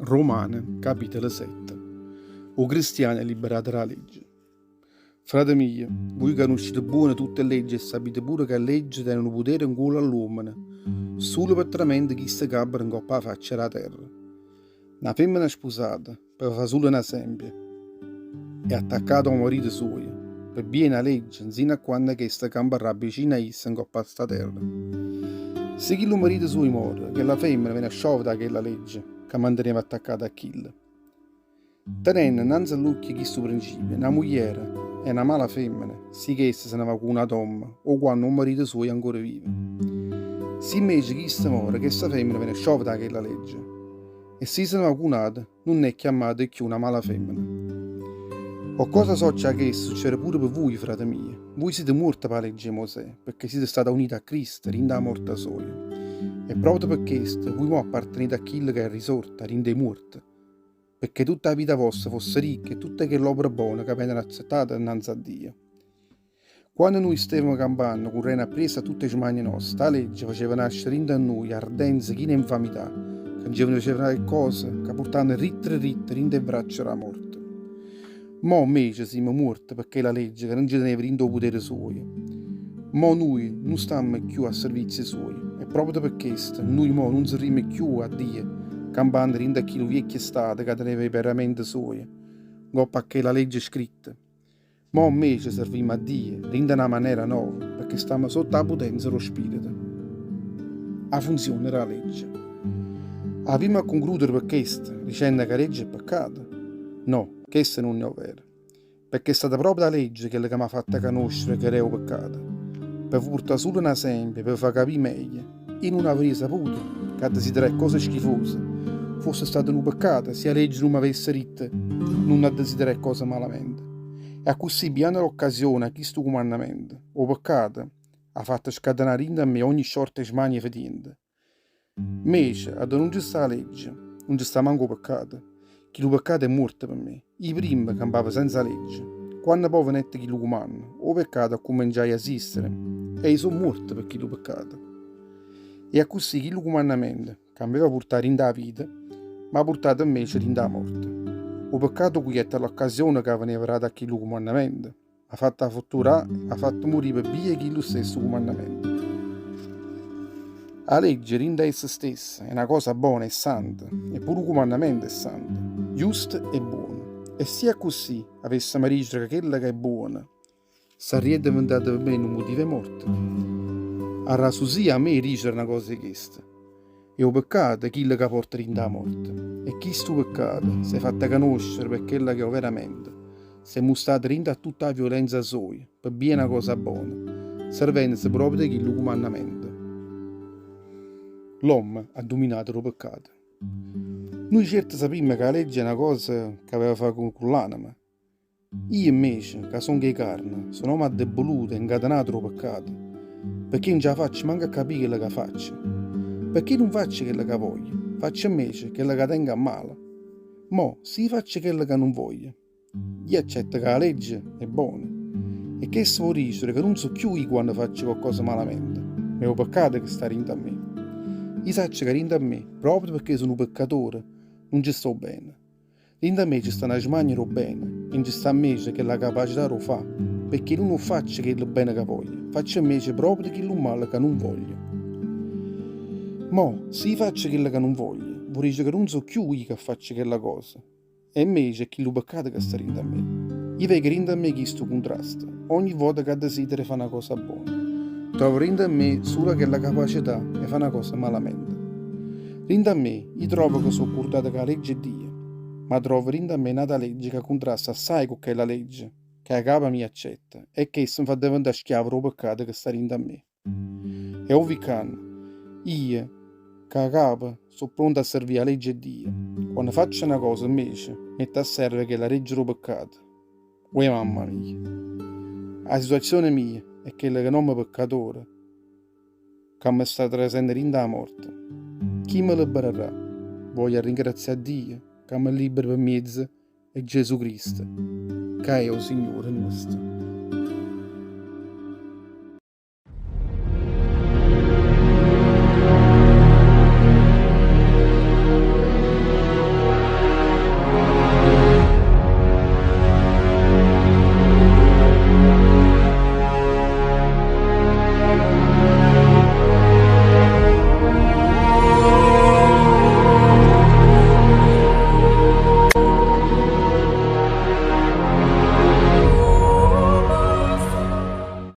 Romane, capitolo 7. O cristiani è liberato dalla legge. Frate mio, voi conoscete buone tutte le leggi e sapete pure che le leggi tengono potere in culo all'uomo, solo per tramente chi si cabra in coppa la faccia della terra. Una femmina sposata, per fare solo un esempio, è attaccata al marito suo, per bene la legge, insieme a quando che sta campa vicino a essa in coppa a sta terra. Se chi lo marito suo muore, che la femmina viene sciolta da quella legge, che manteneva attaccata a kill. Tenendo innanzi all'occhio questo principio, una moglie è una mala femmina, sì che essa se ne va con una donna o quando un marito suo è ancora vivo. Se invece chi sta muore, che questa femmina viene sciolta da quella legge, e se se ne va con un'altra, non è chiamata più una mala femmina. O cosa so c'è che succede pure per voi, frate miei. Voi siete morti per la legge di Mosè, perché siete stati uniti a Cristo, rinda la morte sua. E proprio per questo, voi non appartenete a chi che è risorta, rinde morte, perché tutta la vita vostra fosse ricca e tutte quelle opere buone che vengono accettate innanzi a Dio. Quando noi stavamo campando con Rena presa tutte le mani nostre, la legge faceva nascere in noi ardenza, china infamità, che ci faceva fare cose che portavano ritte in le braccia della morte. Mo invece siamo morti perché la legge che non ci teneva in potere suo. Mo noi non stiamo più a servizio suoi. E proprio per questo, noi mo non serviamo più a Dio, campando in da chi lo vecchio stato che teneva i paramenti suoi, goppa che la legge è scritta. Mo invece serviamo a Dio, in una maniera nuova, perché stiamo sotto la potenza dello Spirito. La funzione della legge. Abbiamo a concludere per questo, dicendo che la legge è peccato? No, questo non è vero. Perché è stata proprio la legge che mi ha fatto conoscere che era un peccato. Per portare solo un esempio, per far capire meglio. Io non avrei saputo che desiderare cose schifose fosse stato un peccato se la legge non mi avesse detto non a desiderare cose malamente. E a così, piano l'occasione a questo comandamento, o peccato, ha fatto scatenare in me ogni sorta di smanie fetiente. Invece, ad non ci sta la legge, non ci sta manco peccato. Chi lo peccato è morto per me. I primi campava senza legge. Quando poi venette chi lo comanda, o peccato ha cominciato a esistere, e io sono morto per chi lo peccato. E a così chi lo comandamento, che aveva portato in da vita, ma ha portato invece in da morte. O peccato qui è l'occasione che veniva da chi lo comandamento, ha fatto la fattura, ha fatto morire per via chi lo stesso comandamento. La legge rinda essa stessa, è una cosa buona e santa, e pure il comandamento è santo, giusto e buono. E sia così avesse marito che quella che è buona, sarebbe diventata per me un motivo morto. A rasusia a me dice una cosa di questa. E il peccato è quello che porta rinda la morte. E chi sto peccato si è fatta conoscere per quella che ho veramente, si è mostrato rinda a tutta la violenza sua, per bene una cosa buona, servendosi proprio di quello comandamento. L'uomo ha dominato il peccato. Noi certo sappiamo che la legge è una cosa che aveva a fare con l'anima. Io invece, che sono che carne, sono uomo addeboluto e incatenato dal peccato, perché non ce la faccio manco a capire quello che faccio. Perché non faccio quello che voglio, faccio invece quello che tengo a male. Mo, se faccio quello che non voglio, io accetto che la legge è buona. E che si può dire che non so più io quando faccio qualcosa malamente, ma è un peccato che sta dentro a me. Io saccio che dentro a me, proprio perché sono un peccatore, non ci sto bene. Dentro a me ci sta una smania bene, e ci sta invece che la capacità lo fa, perché non faccio quello bene che voglio, faccio invece proprio quello male che non voglio. Mo, se faccio quello che non voglio, vuol dire che non so più io che faccio quella cosa, e invece è quello peccato che sta dentro a me. Io vedo dentro a me questo contrasto, ogni volta che desidero fare una cosa buona. Trovo dentro a me solo quella capacità di fare una cosa malamente. Dentro a me, io trovo che sono portato con la legge di Dio, ma trovo dentro a me una legge che contrasta assai con quella legge, che la capa mi accetta, e che mi fa diventare schiavo del peccato che sta dentro a me. E ovvio che io, che la capa, sono pronto a servire la legge di Dio. Quando faccio una cosa invece, metto a serve che la legge del peccato. Uè mamma mia. La situazione mia è quella che non è peccatore, che mi sta trasendo dentro la morte. Chi mi libererà? Voglio ringraziare Dio che mi libera per mezzo di Gesù Cristo, che è il Signore nostro.